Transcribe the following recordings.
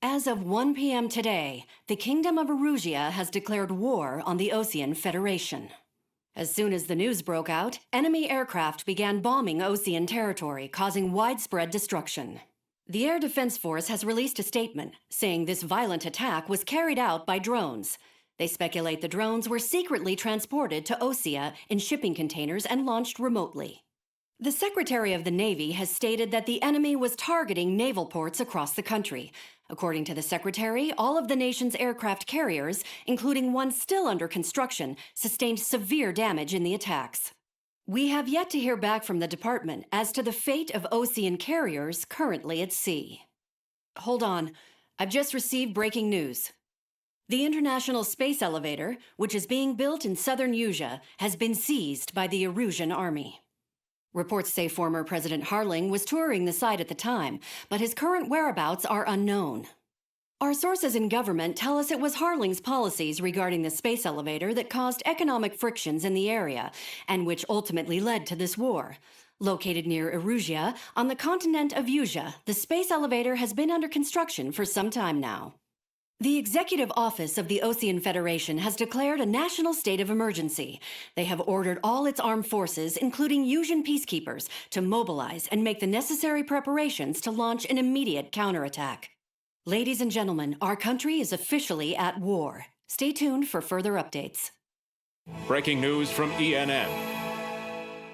As of 1 p.m. today, the Kingdom of Erusia has declared war on the Osean Federation. As soon as the news broke out, enemy aircraft began bombing Osean territory, causing widespread destruction. The Air Defense Force has released a statement saying this violent attack was carried out by drones. They speculate the drones were secretly transported to Osea in shipping containers and launched remotely. The Secretary of the Navy has stated that the enemy was targeting naval ports across the country. According to the Secretary, all of the nation's aircraft carriers, including one still under construction, sustained severe damage in the attacks. We have yet to hear back from the department as to the fate of Osean carriers currently at sea. Hold on, I've just received breaking news. The International Space Elevator, which is being built in southern Erusia, has been seized by the Erusian army. Reports say former President Harling was touring the site at the time, but his current whereabouts are unknown. Our sources in government tell us it was Harling's policies regarding the space elevator that caused economic frictions in the area, and which ultimately led to this war. Located near Erusia, on the continent of Erusia, the space elevator has been under construction for some time now. The Executive Office of the Osean Federation has declared a national state of emergency. They have ordered all its armed forces, including Erusian peacekeepers, to mobilize and make the necessary preparations to launch an immediate counterattack. Ladies and gentlemen, our country is officially at war. Stay tuned for further updates. Breaking news from ENN.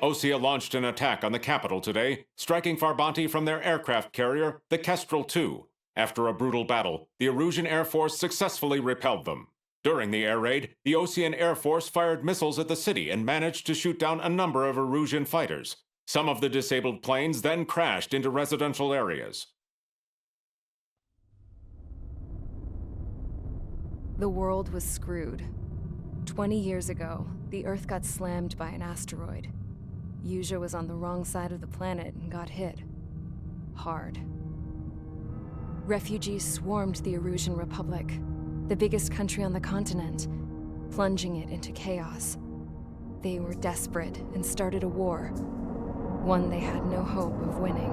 Osea launched an attack on the capital today, striking Farbanti from their aircraft carrier, the Kestrel II. After a brutal battle, the Erusian Air Force successfully repelled them. During the air raid, the Osean Air Force fired missiles at the city and managed to shoot down a number of Erusian fighters. Some of the disabled planes then crashed into residential areas. The world was screwed. 20 years ago, the Earth got slammed by an asteroid. Erusia was on the wrong side of the planet and got hit. Hard. Refugees swarmed the Erusian Republic, the biggest country on the continent, plunging it into chaos. They were desperate and started a war, one they had no hope of winning.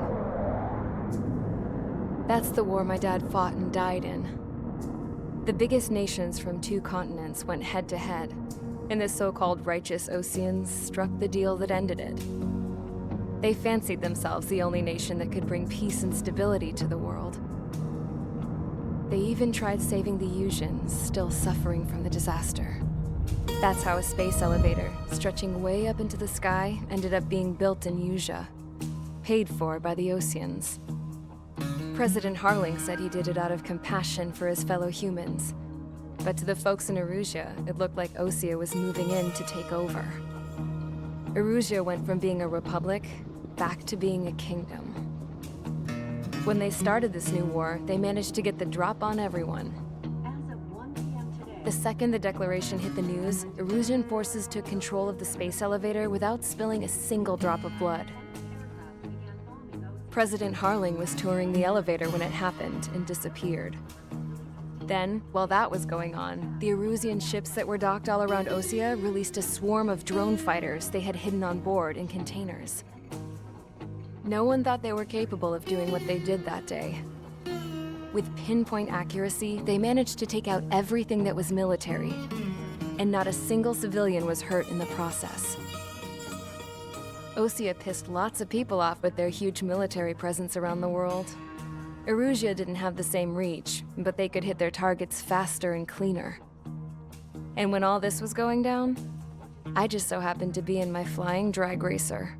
That's the war my dad fought and died in. The biggest nations from 2 continents went head-to-head, and the so-called righteous Oseans struck the deal that ended it. They fancied themselves the only nation that could bring peace and stability to the world. They even tried saving the Erusians, still suffering from the disaster. That's how a space elevator, stretching way up into the sky, ended up being built in Erusia, paid for by the Oseans. President Harling said he did it out of compassion for his fellow humans. But to the folks in Erusia, it looked like Osea was moving in to take over. Erusia went from being a republic back to being a kingdom. When they started this new war, they managed to get the drop on everyone. As of 1 p.m. today, The second the declaration hit the news, Erusian forces took control of the space elevator without spilling a single drop of blood. President Harling was touring the elevator when it happened and disappeared. Then, while that was going on, the Erusian ships that were docked all around Osea released a swarm of drone fighters they had hidden on board in containers. No one thought they were capable of doing what they did that day. With pinpoint accuracy, they managed to take out everything that was military, and not a single civilian was hurt in the process. Osea pissed lots of people off with their huge military presence around the world. Erusia didn't have the same reach, but they could hit their targets faster and cleaner. And when all this was going down, I just so happened to be in my flying drag racer.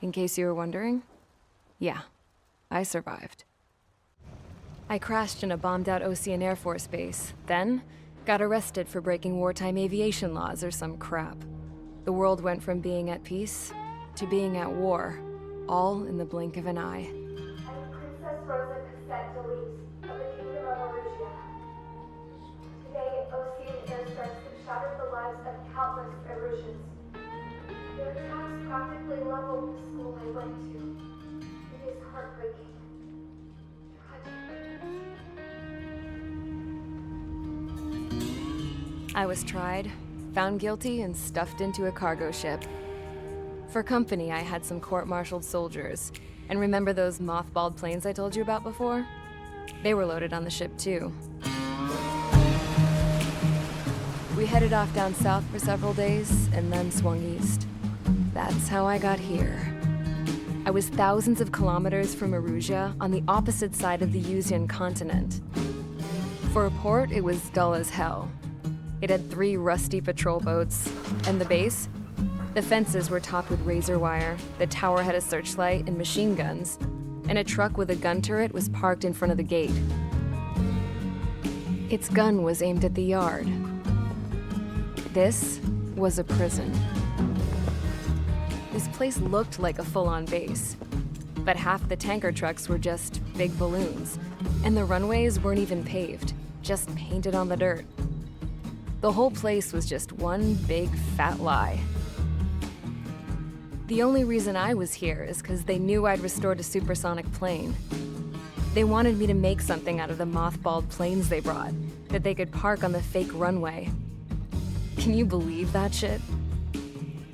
In case you were wondering, yeah, I survived. I crashed in a bombed-out Osean Air Force base, then got arrested for breaking wartime aviation laws or some crap. The world went from being at peace to being at war, all in the blink of an eye. I'm Princess Rosa Cassette Delise of the Kingdom of Erusia. Today, Osean airstrikes have shattered the lives of countless Erusians. Their attacks practically leveled the school I went to. It is heartbreaking. Tragic. I was tried, found guilty, and stuffed into a cargo ship. For company, I had some court-martialed soldiers. And remember those mothballed planes I told you about before? They were loaded on the ship too. We headed off down south for several days, and then swung east. That's how I got here. I was thousands of kilometers from Erusia, on the opposite side of the Yuzian continent. For a port, it was dull as hell. It had 3 rusty patrol boats, and the base? The fences were topped with razor wire, the tower had a searchlight and machine guns, and a truck with a gun turret was parked in front of the gate. Its gun was aimed at the yard. This was a prison. This place looked like a full-on base, but half the tanker trucks were just big balloons, and the runways weren't even paved, just painted on the dirt. The whole place was just one big fat lie. The only reason I was here is because they knew I'd restored a supersonic plane. They wanted me to make something out of the mothballed planes they brought, that they could park on the fake runway. Can you believe that shit?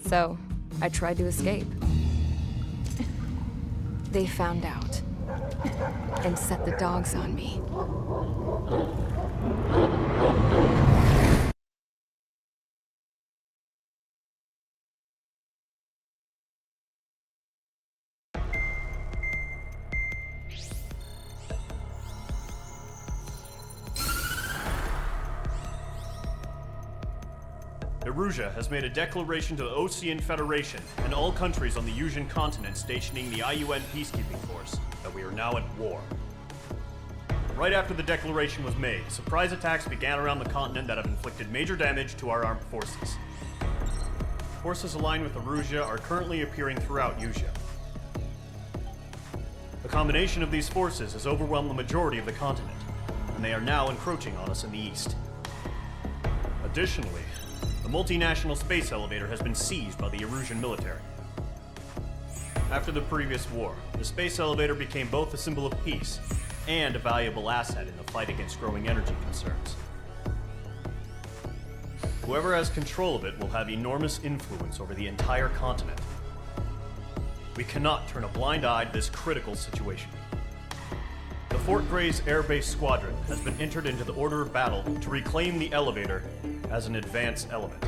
So, I tried to escape. They found out and set the dogs on me. Erusia has made a declaration to the Ocean Federation and all countries on the Yuzian continent stationing the IUN peacekeeping force that we are now at war. Right after the declaration was made, surprise attacks began around the continent that have inflicted major damage to our armed forces. Forces aligned with Erusia are currently appearing throughout Yusia. The combination of these forces has overwhelmed the majority of the continent, and they are now encroaching on us in the east. Additionally, the multinational space elevator has been seized by the Erusian military. After the previous war, the space elevator became both a symbol of peace and a valuable asset in the fight against growing energy concerns. Whoever has control of it will have enormous influence over the entire continent. We cannot turn a blind eye to this critical situation. The Fort Gray's Air Base Squadron has been entered into the order of battle to reclaim the elevator as an advance element.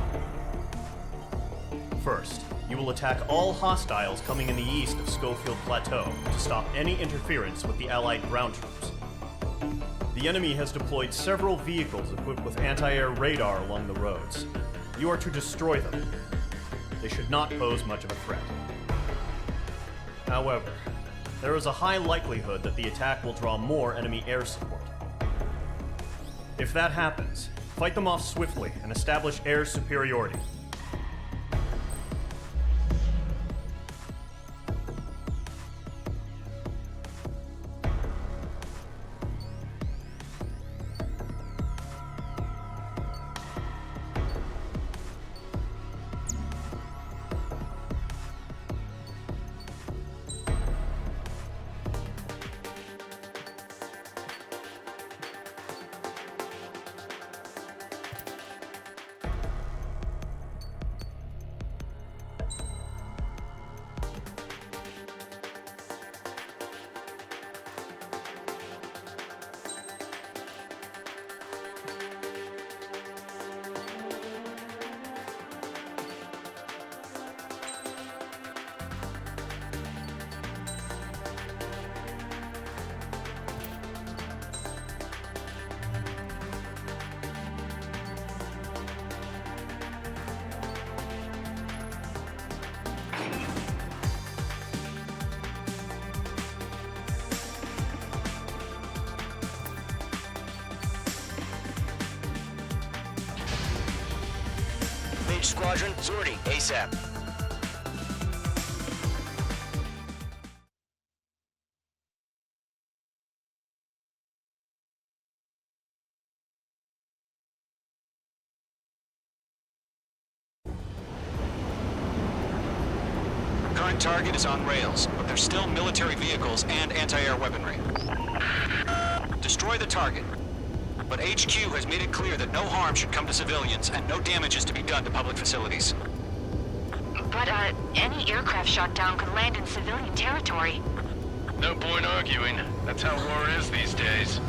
First, you will attack all hostiles coming in the east of Schofield Plateau to stop any interference with the Allied ground troops. The enemy has deployed several vehicles equipped with anti-air radar along the roads. You are to destroy them. They should not pose much of a threat. However, there is a high likelihood that the attack will draw more enemy air support. If that happens, fight them off swiftly and establish air superiority. Squadron, Zordi, ASAP. Current target is on rails, but there's still military vehicles and anti-air weaponry. Destroy the target, but HQ has made it clear that no harm should come to civilians and no damage is to be done to public facilities. But, any aircraft shot down could land in civilian territory. No point arguing. That's how war is these days.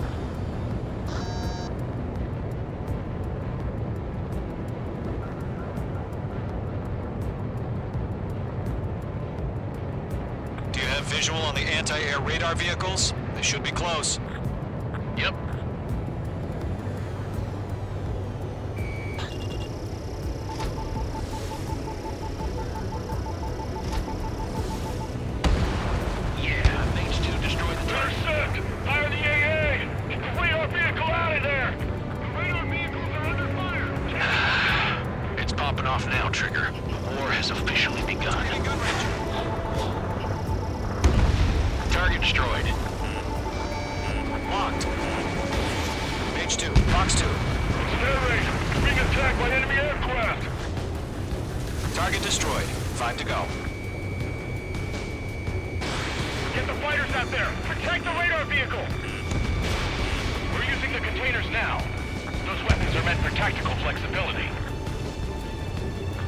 Do you have visual on the anti-air radar vehicles? They should be close. Yep. Yeah, Mates 2 destroyed the target. Intercept! Fire the AA! Get the radar vehicle out of there! The radar vehicles are under fire! It's popping off now, Trigger. War has officially begun. Target destroyed. Locked. Page 2, Fox 2. Narrate! Being attacked by enemy aircraft! Target destroyed. 5 to go. Get the fighters out there! Protect the radar vehicle! We're using the containers now. Those weapons are meant for tactical flexibility.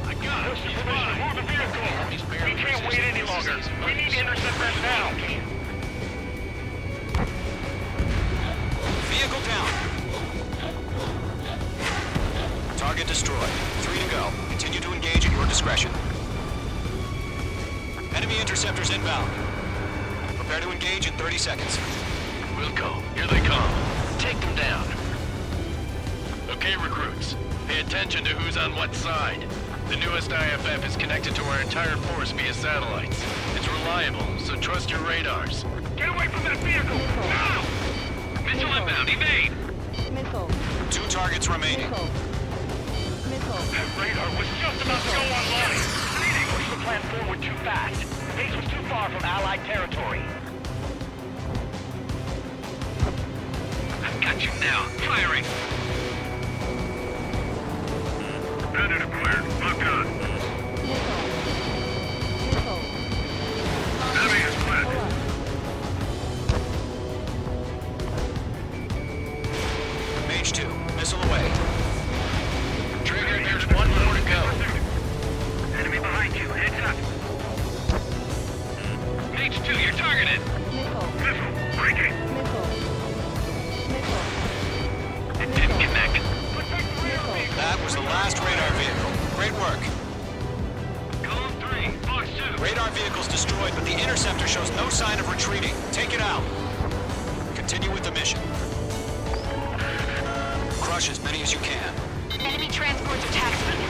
I got it! Permission to move the vehicle! We can't wait any longer! We need to intercept them now! Vehicle down. Target destroyed. 3 to go. Continue to engage at your discretion. Enemy interceptors inbound. Prepare to engage in 30 seconds. Wilco, here they come. Take them down. Okay, recruits. Pay attention to who's on what side. The newest IFF is connected to our entire force via satellites. It's reliable, so trust your radars. Get away from that vehicle! Now! Missile inbound, evade! Missile. 2 targets remaining. Missile. Missile. That radar was just about to go online! Push the plan forward too fast. Base was too far from Allied territory. I've got you now. Firing! Bandit acquired. Locked on. Missile. Missile. Enemy is split. Mage 2, missile away. Trigger, there's one more to go. Enemy behind you. Heads up. H2, you're targeted. Missile. Missile. Breaking. Missile. Missile. It didn't connect. That was the last radar vehicle. Great work. Column 3, Fox 2. Radar vehicle's destroyed, but the interceptor shows no sign of retreating. Take it out. Continue with the mission. Crush as many as you can. Enemy transports are taxiing.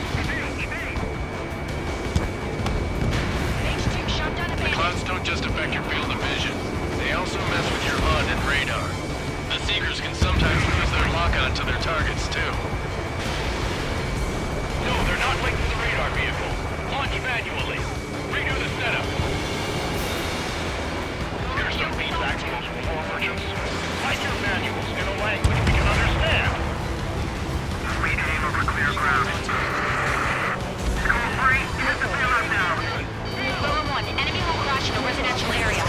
H2 shot down a The bandit. clouds don't just affect your field of vision. They also mess with your HUD and radar. The Seekers can sometimes lose their lock-on to their targets, too. No, they're not linked to the radar vehicle. Launch manually. Redo the setup. Here's some feedback from those war merchants. Write your manuals in a language we can understand. Fleet aim over clear ground. School 3, hit the field up now. Lower 1, enemy will crash in a residential area.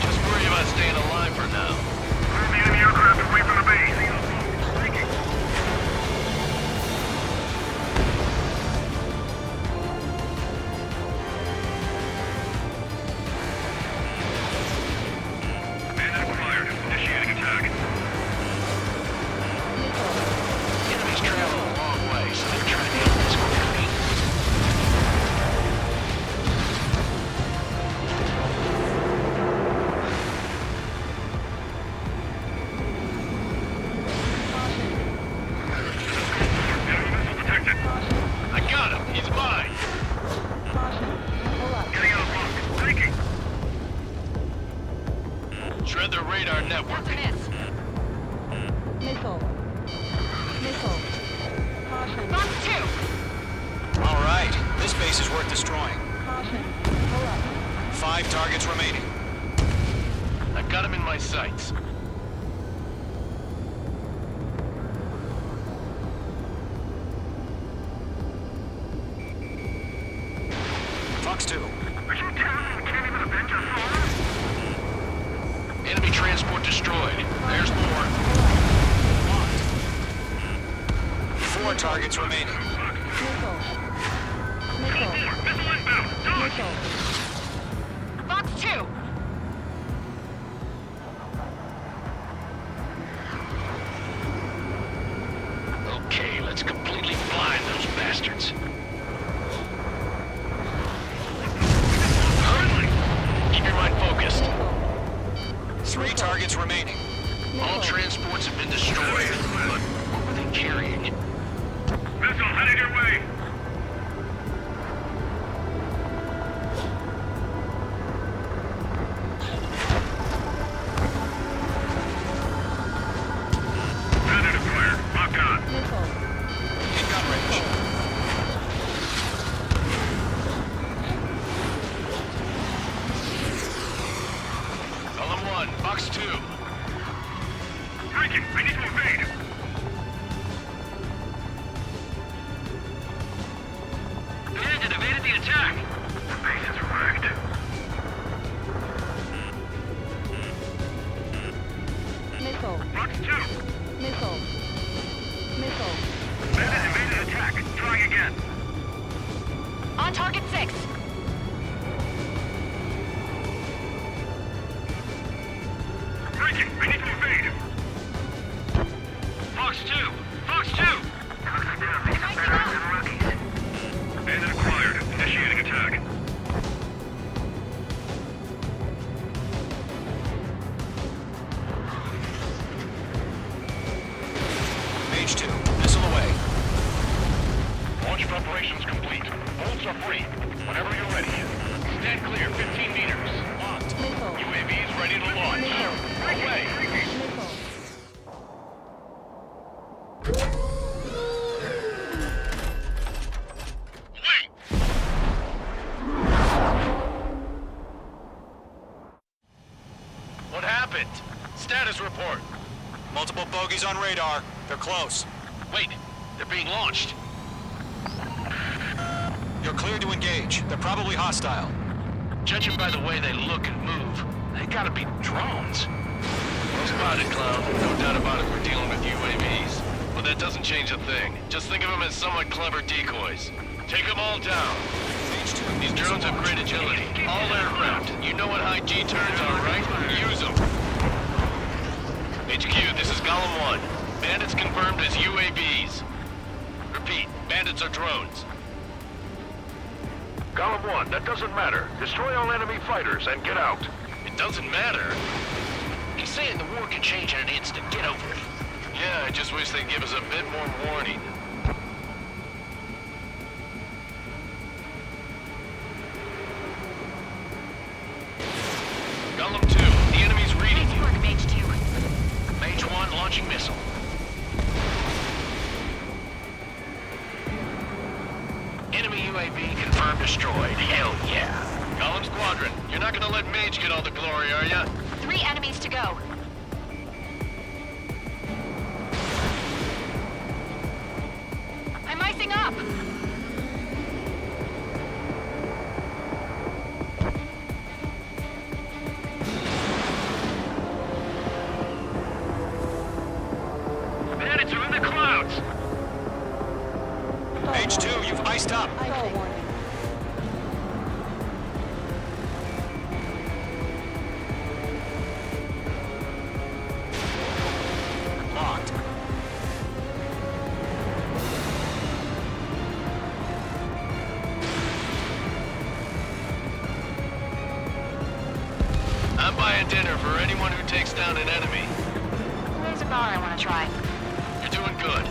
Just worry about staying alive for now. Move the enemy aircraft away from the base. Bandit acquired. Initiating attack. The enemy's traveling a long way, so they're trying to get this quickly. Enemy missile detected. I got him. He's mine. Getting out of block. Breaking. Shred their radar network. Missile. Missile. Caution. Fox 2. All right. This base is worth destroying. Caution. Pull up. 5 targets remaining. I've got him in my sights. Fox 2. Are you telling me we can't even avenge our father? Enemy transport destroyed. There's more. Locked. 4 targets remaining. Missile. Missile. Missile inbound. Dodge! Missile. Fox 2! Okay, let's completely blind those bastards. Keep your mind focused. 3 targets remaining. All transports have been destroyed. But what were they carrying? Missile headed your way! Bandit acquired. Lock on. Missile. In gun range. Column 1, Fox 2. Breaking! I need to evade! Bandit evaded the attack! The base is wrecked. Missile. Fox 2! Missile. Missile. Bandit evaded attack. Trying again. On target 6! Breaking! I need to evade! Fox 2! Fox 2! Bandit acquired. Initiating attack. Mage 2, missile away. Launch preparations complete. Bolts are free. Whenever you're ready. Stand clear, 15 meters. Locked. Missile. UAVs ready to launch. Away! Missile. Wait! What happened? Status report. Multiple bogies on radar. They're close. Wait, they're being launched. You're cleared to engage. They're probably hostile. Judging by the way they look and move, they gotta be drones. Well spotted, clown. No doubt about it, we're dealing with UAVs. But that doesn't change a thing. Just think of them as somewhat clever decoys. Take them all down. Mage 2, These drones have great agility. All aircraft. You know what high G turns are, right? Use them. HQ, this is Column 1. Bandits confirmed as UAVs. Repeat, bandits are drones. Column 1, that doesn't matter. Destroy all enemy fighters and get out. It doesn't matter. He's saying the war can change in an instant. Get over it. Yeah, I just wish they'd give us a bit more warning. Column 2, the enemy's reading Nice you. work, Mage 2. Mage 1 launching missile. Enemy UAV confirmed destroyed. Hell yeah. Column Squadron, you're not gonna let Mage get all the glory, are ya? 3 enemies to go. I'm icing up! Bandits are in the clouds. Mage 2, you've iced up. Call warning. Locked. I'm buying dinner for anyone who takes down an enemy. There's a bar I want to try. You're doing good.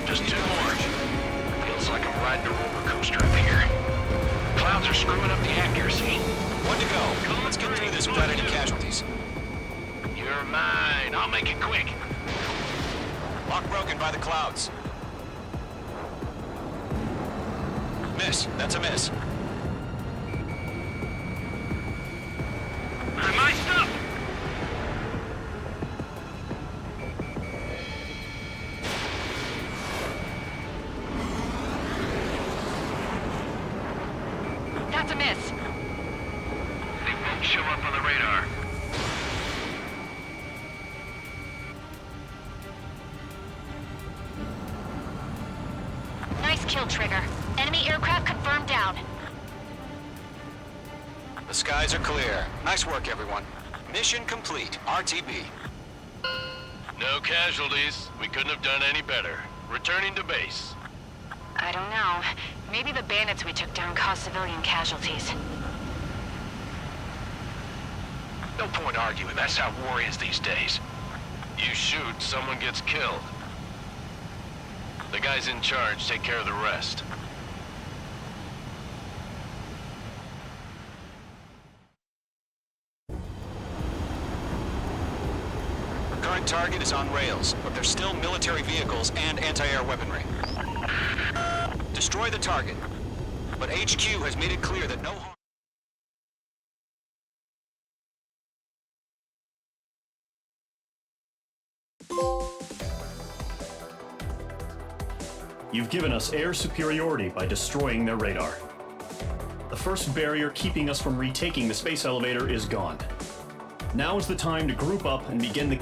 Just 2 more. Feels like I'm riding a roller coaster up here. Clouds are screwing up the accuracy. 1 to go. Let's get through this without any casualties. You're mine. I'll make it quick. Lock broken by the clouds. Miss. That's a miss. I'm iced up. That's a miss. They won't show up on the radar. kill trigger. Enemy aircraft confirmed down. The skies are clear. Nice work, everyone. Mission complete. RTB. No casualties. We couldn't have done any better. Returning to base. I don't know. Maybe the bandits we took down caused civilian casualties. No point arguing. That's how war is these days. You shoot, someone gets killed. The guys in charge take care of the rest. Current target is on rails, but there's still military vehicles and anti-air weaponry. Destroy the target, but HQ has made it clear that no harm... You've given us air superiority by destroying their radar. The first barrier keeping us from retaking the space elevator is gone. Now is the time to group up and begin the